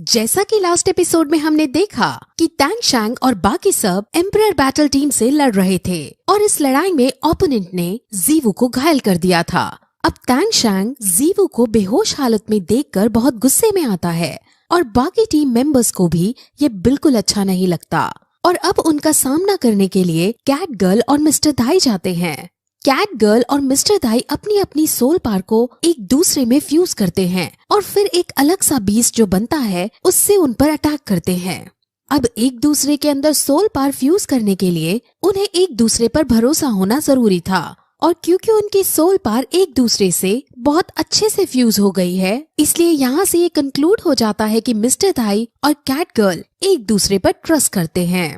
जैसा कि last episode में हमने देखा कि टैंग शैंग और बाकी सब एम्परर बैटल टीम से लड़ रहे थे और इस लड़ाई में ओपोनेंट ने जीवू को घायल कर दिया था। अब टैंग शैंग जीवू को बेहोश हालत में देखकर बहुत गुस्से में आता है और बाकी टीम मेंबर्स को भी ये बिल्कुल अच्छा नहीं लगता और अब उनका सामना करने के लिए कैट गर्ल और मिस्टर दाई जाते हैं। कैट गर्ल और मिस्टर दाई अपनी अपनी सोल पार को एक दूसरे में फ्यूज करते हैं और फिर एक अलग सा बीस्ट जो बनता है उससे उन पर अटैक करते हैं। अब एक दूसरे के अंदर सोल पार फ्यूज करने के लिए उन्हें एक दूसरे पर भरोसा होना जरूरी था और क्योंकि उनकी सोल पार एक दूसरे से बहुत अच्छे से फ्यूज हो गई है, इसलिए यहाँ से ये कंक्लूड हो जाता है कि मिस्टर दाई और कैट गर्ल एक दूसरे पर ट्रस्ट करते हैं।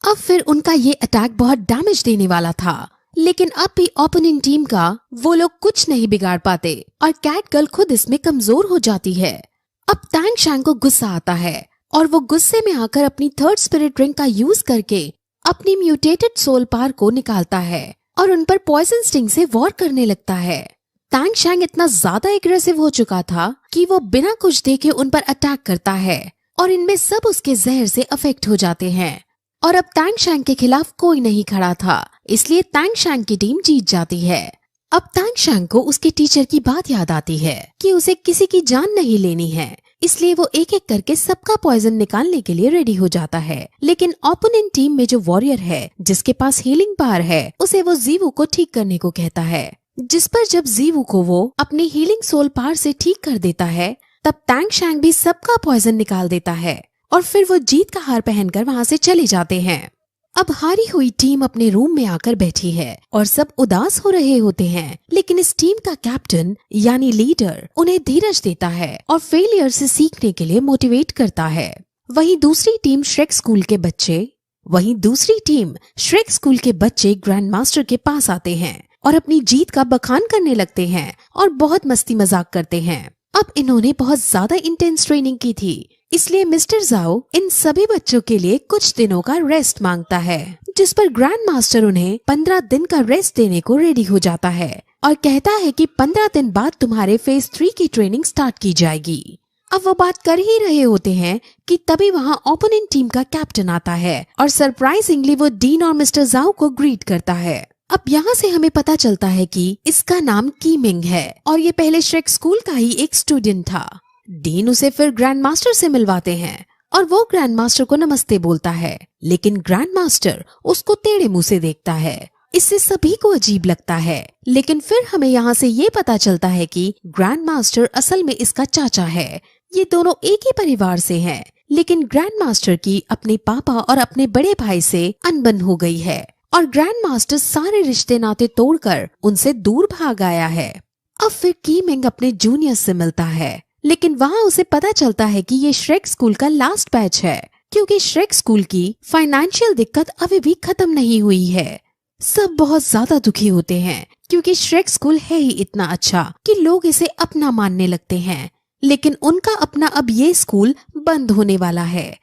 अब फिर उनका ये अटैक बहुत डैमेज देने वाला था, लेकिन अब भी ओपोनेंट टीम का वो लोग कुछ नहीं बिगाड़ पाते और कैट गर्ल खुद इसमें कमजोर हो जाती है। अब टैंग शैंग को गुस्सा आता है और वो गुस्से में आकर अपनी थर्ड स्पिरिट रिंग का यूज करके अपनी म्यूटेटेड सोल पार को निकालता है और उन पर पॉइजन स्टिंग से वॉर करने लगता है। टैंग शैंग इतना ज्यादा एग्रेसिव हो चुका था कि वो बिना कुछ देखे उन पर अटैक करता है और इनमें सब उसके जहर से अफेक्ट हो जाते हैं और अब टैंग शैंग के खिलाफ कोई नहीं खड़ा था, इसलिए टैंग शैंग की टीम जीत जाती है। अब टैंग शैंग को उसके टीचर की बात याद आती है कि उसे किसी की जान नहीं लेनी है, इसलिए वो एक एक करके सबका पॉइजन निकालने के लिए रेडी हो जाता है। लेकिन ओपोनेंट टीम में जो वॉरियर है जिसके पास हीलिंग पावर है, उसे वो जीवू को ठीक करने को कहता है, जिस पर जब जीवू को वो अपनी हीलिंग सोल पावर से ठीक कर देता है, तब टैंग शैंग भी सबका पॉइजन निकाल देता है और फिर वो जीत का हार पहनकर वहाँ से चले जाते हैं। अब हारी हुई टीम अपने रूम में आकर बैठी है और सब उदास हो रहे होते हैं, लेकिन इस टीम का कैप्टन यानी लीडर उन्हें धीरज देता है और फेलियर से सीखने के लिए मोटिवेट करता है। वहीं दूसरी टीम श्रेक स्कूल के बच्चे ग्रैंड मास्टर के पास आते हैं और अपनी जीत का बखान करने लगते हैं और बहुत मस्ती मजाक करते हैं। अब इन्होंने बहुत ज्यादा इंटेंस ट्रेनिंग की थी, इसलिए मिस्टर जाओ इन सभी बच्चों के लिए कुछ दिनों का रेस्ट मांगता है, जिस पर ग्रैंड मास्टर उन्हें 15 दिन का रेस्ट देने को रेडी हो जाता है और कहता है कि 15 दिन बाद तुम्हारे फेज 3 की ट्रेनिंग स्टार्ट की जाएगी। अब वो बात कर ही रहे होते हैं कि तभी वहाँ ओपोनेंट टीम का कैप्टन आता है और सरप्राइजिंगली वो डीन और मिस्टर जाओ को ग्रीट करता है। अब यहाँ से हमें पता चलता है कि इसका नाम कीमिंग है और ये पहले श्रेक स्कूल का ही एक स्टूडेंट था। डीन उसे फिर ग्रैंड मास्टर से मिलवाते हैं और वो ग्रैंड मास्टर को नमस्ते बोलता है, लेकिन ग्रैंड मास्टर उसको टेढ़े मुंह से देखता है। इससे सभी को अजीब लगता है, लेकिन फिर हमें यहाँ से ये पता चलता है कि ग्रैंड मास्टर असल में इसका चाचा है। ये दोनों एक ही परिवार से हैं, लेकिन ग्रैंड मास्टर की अपने पापा और अपने बड़े भाई से अनबन हो गई है और ग्रैंड मास्टर सारे रिश्ते नाते तोड़कर उनसे दूर भाग आया है। अब फिर कीमिंग अपने जूनियर से मिलता है, लेकिन वहाँ उसे पता चलता है कि ये श्रेक स्कूल का लास्ट बैच है, क्योंकि श्रेक स्कूल की फाइनेंशियल दिक्कत अभी भी खत्म नहीं हुई है। सब बहुत ज्यादा दुखी होते हैं क्योंकि श्रेक स्कूल है ही इतना अच्छा कि लोग इसे अपना मानने लगते हैं, लेकिन उनका अपना अब ये स्कूल बंद होने वाला है।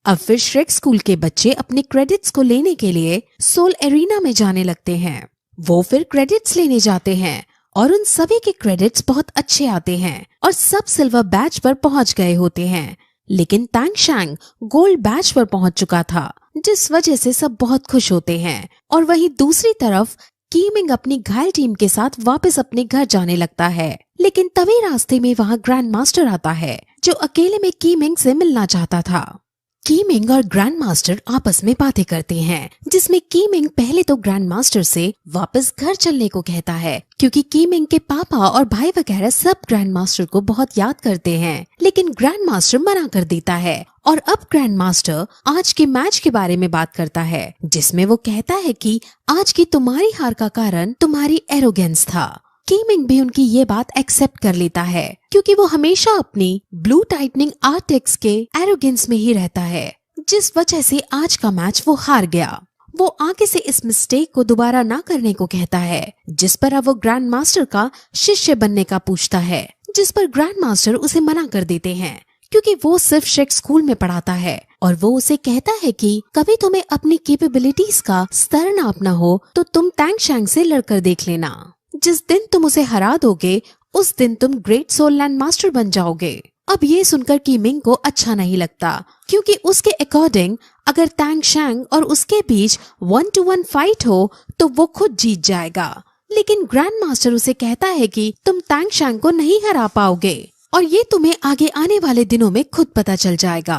अब फिर श्रेक स्कूल के बच्चे अपने क्रेडिट्स को लेने के लिए सोल एरिना में जाने लगते हैं। वो फिर क्रेडिट्स लेने जाते हैं और उन सभी के क्रेडिट्स बहुत अच्छे आते हैं और सब सिल्वर बैच पर पहुंच गए होते हैं, लेकिन टैंग शैंग गोल्ड बैच पर पहुंच चुका था, जिस वजह से सब बहुत खुश होते हैं। और वहीं दूसरी तरफ कीमिंग अपनी घायल टीम के साथ वापस अपने घर जाने लगता है, लेकिन तभी रास्ते में वहाँ ग्रैंड मास्टर आता है जो अकेले में कीमिंग से मिलना चाहता था। कीमिंग और ग्रैंड मास्टर आपस में बातें करते हैं, जिसमें कीमिंग पहले तो ग्रैंड मास्टर से वापस घर चलने को कहता है, क्योंकि कीमिंग के पापा और भाई वगैरह सब ग्रैंड मास्टर को बहुत याद करते हैं, लेकिन ग्रैंड मास्टर मना कर देता है। और अब ग्रैंड मास्टर आज के मैच के बारे में बात करता है, जिसमें वो कहता है कि आज की तुम्हारी हार का कारण तुम्हारी एरोगेंस था। कीमिंग भी उनकी ये बात एक्सेप्ट कर लेता है, क्योंकि वो हमेशा अपनी ब्लू टाइटनिंग आर्टेक्स के एरोगेंस में ही रहता है, जिस वजह से आज का मैच वो हार गया। वो आगे से इस मिस्टेक को दोबारा ना करने को कहता है, जिस पर अब वो ग्रैंड मास्टर का शिष्य बनने का पूछता है, जिस पर ग्रैंड मास्टर उसे मना कर देते हैं, क्योंकि वो सिर्फ श्रेक स्कूल में पढ़ाता है और वो उसे कहता है कि कभी तुम्हें अपनी कैपेबिलिटीज का स्तर नापना हो तो तुम टैंग शैंग से लड़कर देख लेना। जिस दिन तुम उसे हरा दोगे उस दिन तुम ग्रेट सोल लैंड मास्टर बन जाओगे। अब ये सुनकर कीमिंग को अच्छा नहीं लगता, क्योंकि उसके अकॉर्डिंग अगर तैंग शैंग और उसके बीच 1-to-1 फाइट हो तो वो खुद जीत जाएगा। लेकिन ग्रैंड मास्टर उसे कहता है कि तुम तैंग शैंग को नहीं हरा पाओगे और ये तुम्हें आगे आने वाले दिनों में खुद पता चल जाएगा।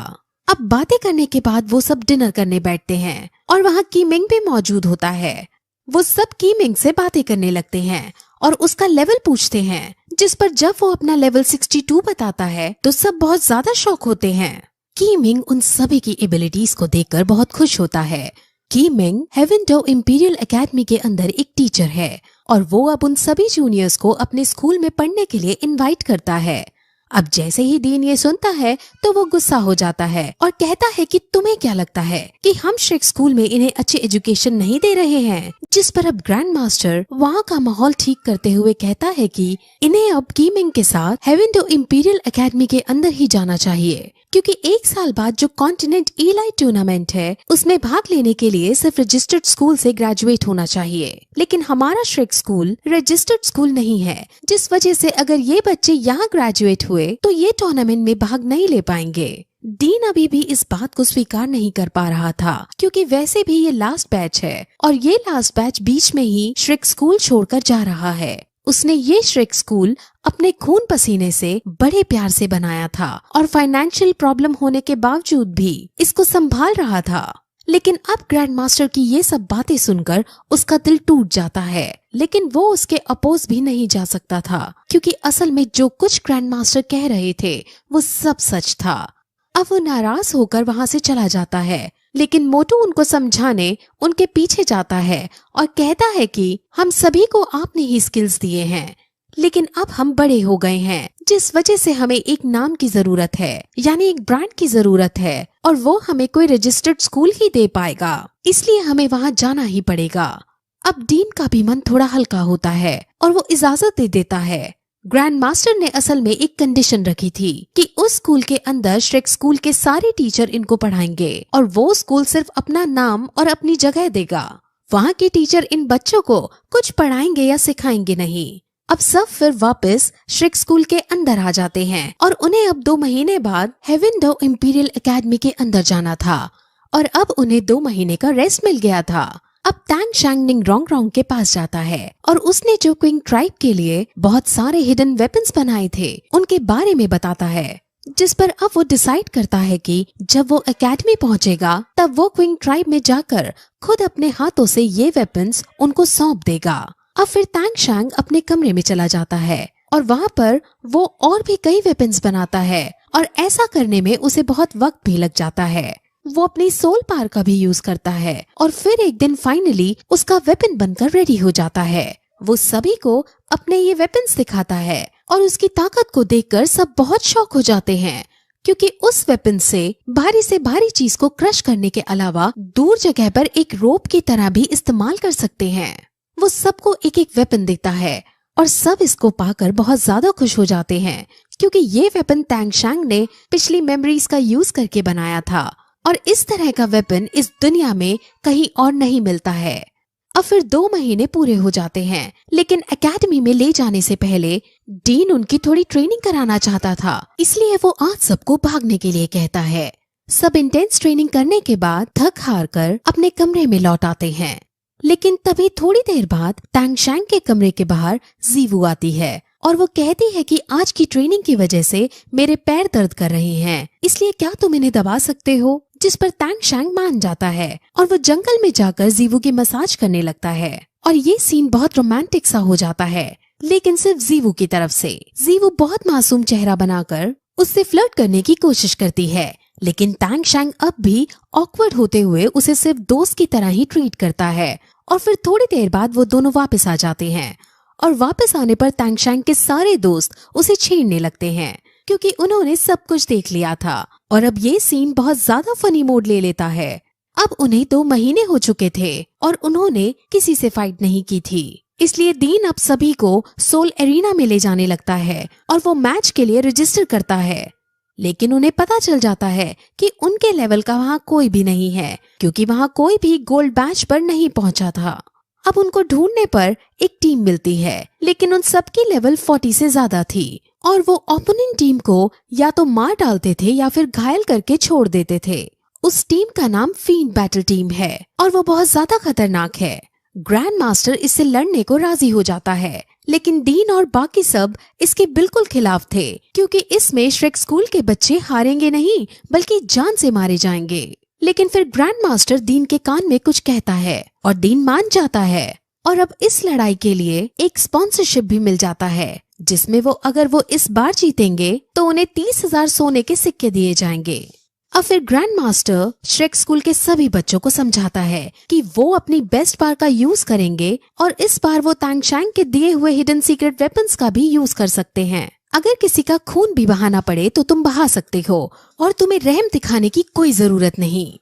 अब बातें करने के बाद वो सब डिनर करने बैठते हैं और वहाँ कीमिंग भी मौजूद होता है। वो सब कीमिंग से बातें करने लगते हैं और उसका लेवल पूछते हैं, जिस पर जब वो अपना लेवल 62 बताता है तो सब बहुत ज्यादा शॉक होते हैं। कीमिंग उन सभी की एबिलिटीज को देखकर बहुत खुश होता है। कीमिंग हेवेनडो इंपीरियल एकेडमी के अंदर एक टीचर है और वो अब उन सभी जूनियर्स को अपने स्कूल में पढ़ने के लिए इनवाइट करता है। अब जैसे ही डीन ये सुनता है तो वो गुस्सा हो जाता है और कहता है कि तुम्हें क्या लगता है कि हम श्रेक स्कूल में इन्हें अच्छी एजुकेशन नहीं दे रहे हैं। जिस पर अब ग्रैंड मास्टर वहाँ का माहौल ठीक करते हुए कहता है कि इन्हें अब कीमिंग के साथ हेवेनडो इंपीरियल एकेडमी के अंदर ही जाना चाहिए, क्योंकि 1 साल बाद जो कॉन्टिनेंट इलाइट टूर्नामेंट है उसमें भाग लेने के लिए सिर्फ रजिस्टर्ड स्कूल से ग्रेजुएट होना चाहिए। लेकिन हमारा श्रेक स्कूल रजिस्टर्ड स्कूल नहीं है, जिस वजह से अगर ये बच्चे यहाँ ग्रेजुएट हुए तो ये टूर्नामेंट में भाग नहीं ले पाएंगे। डीन अभी भी इस बात को स्वीकार नहीं कर पा रहा था, क्योंकि वैसे भी ये लास्ट बैच है और ये लास्ट बैच बीच में ही श्रेक स्कूल छोड़कर जा रहा है। उसने ये श्रेक स्कूल अपने खून पसीने से बड़े प्यार से बनाया था और फाइनेंशियल प्रॉब्लम होने के बावजूद भी इसको संभाल रहा था। लेकिन अब ग्रैंड मास्टर की ये सब बातें सुनकर उसका दिल टूट जाता है, लेकिन वो उसके अपोज भी नहीं जा सकता था, क्योंकि असल में जो कुछ ग्रैंड मास्टर कह रहे थे वो सब सच था। अब वो नाराज होकर वहाँ से चला जाता है, लेकिन मोटू उनको समझाने उनके पीछे जाता है और कहता है कि हम सभी को आपने ही स्किल्स दिए हैं, लेकिन अब हम बड़े हो गए हैं, जिस वजह से हमें एक नाम की जरूरत है, यानी एक ब्रांड की जरूरत है, और वो हमें कोई रजिस्टर्ड स्कूल ही दे पाएगा, इसलिए हमें वहाँ जाना ही पड़ेगा। अब डीन का भी मन थोड़ा हल्का होता है और वो इजाजत दे देता है। ग्रैंड मास्टर ने असल में एक कंडीशन रखी थी कि उस स्कूल के अंदर श्रेक स्कूल के सारे टीचर इनको पढ़ाएंगे और वो स्कूल सिर्फ अपना नाम और अपनी जगह देगा। वहाँ के टीचर इन बच्चों को कुछ पढ़ाएंगे या सिखाएंगे नहीं। अब सब फिर वापस श्रेक स्कूल के अंदर आ जाते हैं और उन्हें अब 2 महीने बाद हेवेनडो इंपीरियल एकेडमी के अंदर जाना था और अब उन्हें 2 महीने का रेस्ट मिल गया था। अब तैंग शैंग निंग रोंग के पास जाता है और उसने जो क्विंग ट्राइब के लिए बहुत सारे हिडन वेपन्स बनाए थे उनके बारे में बताता है, जिस पर अब वो डिसाइड करता है कि जब वो एकेडमी पहुंचेगा तब वो क्विंग ट्राइब में जाकर खुद अपने हाथों से ये वेपन्स उनको सौंप देगा। अब फिर तैंग शैंग अपने कमरे में चला जाता है और वहाँ पर वो और भी कई वेपन्स बनाता है और ऐसा करने में उसे बहुत वक्त भी लग जाता है। वो अपनी सोल पावर का भी यूज करता है और फिर एक दिन फाइनली उसका वेपन बनकर रेडी हो जाता है। वो सभी को अपने ये वेपन्स दिखाता है और उसकी ताकत को देखकर सब बहुत शॉक हो जाते हैं, क्योंकि उस वेपन से भारी चीज को क्रश करने के अलावा दूर जगह पर एक रोप की तरह भी इस्तेमाल कर सकते हैं। वो सबको एक एक वेपन देता है और सब इसको पाकर बहुत ज्यादा खुश हो जाते हैं, क्योंकि ये वेपन तैंग शैंग ने पिछली मेमोरीज का यूज करके बनाया था और इस तरह का वेपन इस दुनिया में कहीं और नहीं मिलता है। अब फिर 2 महीने पूरे हो जाते हैं, लेकिन एकेडमी में ले जाने से पहले डीन उनकी थोड़ी ट्रेनिंग कराना चाहता था, इसलिए वो आज सबको भागने के लिए कहता है। सब इंटेंस ट्रेनिंग करने के बाद थक हार कर अपने कमरे में लौट आते हैं, लेकिन तभी थोड़ी देर बाद तैंग शैंग के कमरे के बाहर जीवू आती है और वो कहती है कि आज की ट्रेनिंग की वजह से मेरे पैर दर्द कर रहे हैं, इसलिए क्या तुम इन्हें दबा सकते हो? जिस पर तैंग शैंग मान जाता है और वो जंगल में जाकर जीवू की मसाज करने लगता है और ये सीन बहुत रोमांटिक सा हो जाता है, लेकिन सिर्फ जीवू की तरफ से। जीवू बहुत मासूम चेहरा बनाकर उससे फ्लर्ट करने की कोशिश करती है, लेकिन तैंग शैंग अब भी ऑकवर्ड होते हुए उसे सिर्फ दोस्त की तरह ही ट्रीट करता है। और फिर थोड़ी देर बाद वो दोनों वापस आ जाते हैं और वापस आने पर तैंग शैंग के सारे दोस्त उसे छेड़ने लगते हैं, क्योंकि उन्होंने सब कुछ देख लिया था और अब ये सीन बहुत ज्यादा फनी मोड ले लेता है। अब उन्हें 2 महीने हो चुके थे और उन्होंने किसी से फाइट नहीं की थी, इसलिए डीन अब सभी को सोल एरिना में ले जाने लगता है और वो मैच के लिए रजिस्टर करता है। लेकिन उन्हें पता चल जाता है कि उनके लेवल का वहाँ कोई भी नहीं है, क्योंकि वहाँ कोई भी गोल्ड बैच पर नहीं पहुँचा था। अब उनको ढूंढने पर एक टीम मिलती है, लेकिन उन सबकी लेवल 40 से ज्यादा थी और वो ओपोनेंट टीम को या तो मार डालते थे या फिर घायल करके छोड़ देते थे। उस टीम का नाम फील्ड बैटल टीम है और वो बहुत ज्यादा खतरनाक है। ग्रैंड मास्टर इससे लड़ने को राजी हो जाता है, लेकिन डीन और बाकी सब इसके बिल्कुल खिलाफ थे, क्योंकि इसमें श्रेक स्कूल के बच्चे हारेंगे नहीं बल्कि जान से मारे जाएंगे। लेकिन फिर ग्रैंड मास्टर डीन के कान में कुछ कहता है और डीन मान जाता है और अब इस लड़ाई के लिए एक स्पॉन्सरशिप भी मिल जाता है, जिसमें अगर वो इस बार जीतेंगे तो उन्हें 30,000 सोने के सिक्के दिए जाएंगे। अब फिर ग्रैंड मास्टर श्रेक स्कूल के सभी बच्चों को समझाता है कि वो अपनी बेस्ट पावर का यूज करेंगे और इस बार वो तांग शैंग के दिए हुए हिडन सीक्रेट वेपन्स का भी यूज कर सकते हैं। अगर किसी का खून भी बहाना पड़े तो तुम बहा सकते हो और तुम्हें रहम दिखाने की कोई जरूरत नहीं।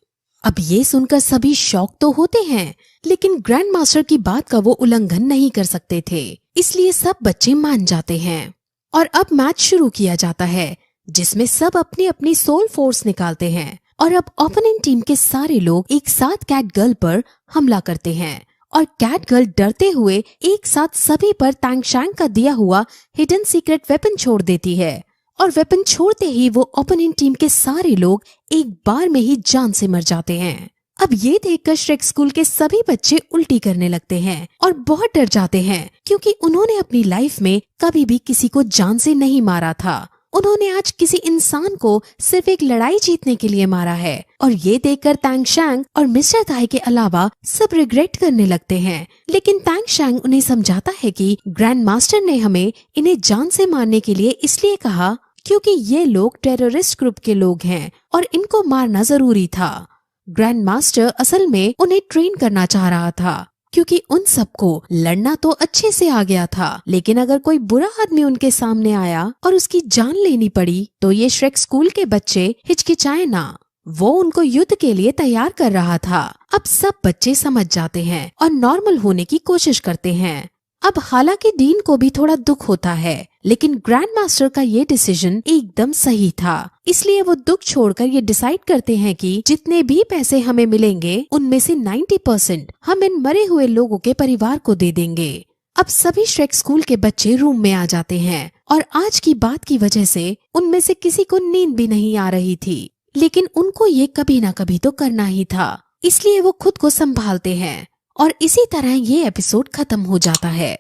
अब ये सुनकर सभी शॉक तो होते हैं, लेकिन ग्रैंड मास्टर की बात का वो उल्लंघन नहीं कर सकते थे, इसलिए सब बच्चे मान जाते हैं। और अब मैच शुरू किया जाता है, जिसमें सब अपनी अपनी सोल फोर्स निकालते हैं और अब ओपोनेंट टीम के सारे लोग एक साथ कैट गर्ल पर हमला करते हैं और कैट गर्ल डरते हुए एक साथ सभी पर तांग शैंग का दिया हुआ हिडन सीक्रेट वेपन छोड़ देती है और वेपन छोड़ते ही वो ओपोनेंट टीम के सारे लोग एक बार में ही जान से मर जाते हैं। अब ये देखकर श्रेक स्कूल के सभी बच्चे उल्टी करने लगते हैं और बहुत डर जाते हैं, क्योंकि उन्होंने अपनी लाइफ में कभी भी किसी को जान से नहीं मारा था। उन्होंने आज किसी इंसान को सिर्फ एक लड़ाई जीतने के लिए मारा है और ये देखकर तांग शैंग और मिस्टर ताई के अलावा सब रिग्रेट करने लगते हैं। लेकिन तांग शैंग उन्हें समझाता है कि ग्रैंड मास्टर ने हमें इन्हें जान से मारने के लिए इसलिए कहा क्योंकि ये लोग टेररिस्ट ग्रुप के लोग हैं और इनको मारना जरूरी था। ग्रैंड मास्टर असल में उन्हें ट्रेन करना चाह रहा था, क्योंकि उन सबको लड़ना तो अच्छे से आ गया था, लेकिन अगर कोई बुरा आदमी उनके सामने आया और उसकी जान लेनी पड़ी तो ये श्रेक स्कूल के बच्चे हिचकिचाए ना। वो उनको युद्ध के लिए तैयार कर रहा था। अब सब बच्चे समझ जाते हैं और नॉर्मल होने की कोशिश करते हैं। अब हालांकि डीन को भी थोड़ा दुख होता है, लेकिन ग्रैंड मास्टर का ये डिसीजन एकदम सही था, इसलिए वो दुख छोड़कर ये डिसाइड करते हैं कि जितने भी पैसे हमें मिलेंगे उनमें से 90% हम इन मरे हुए लोगों के परिवार को दे देंगे। अब सभी श्रेक स्कूल के बच्चे रूम में आ जाते हैं और आज की बात की वजह से उनमें से किसी को नींद भी नहीं आ रही थी, लेकिन उनको ये कभी ना कभी तो करना ही था, इसलिए वो खुद को संभालते हैं और इसी तरह ये एपिसोड खत्म हो जाता है।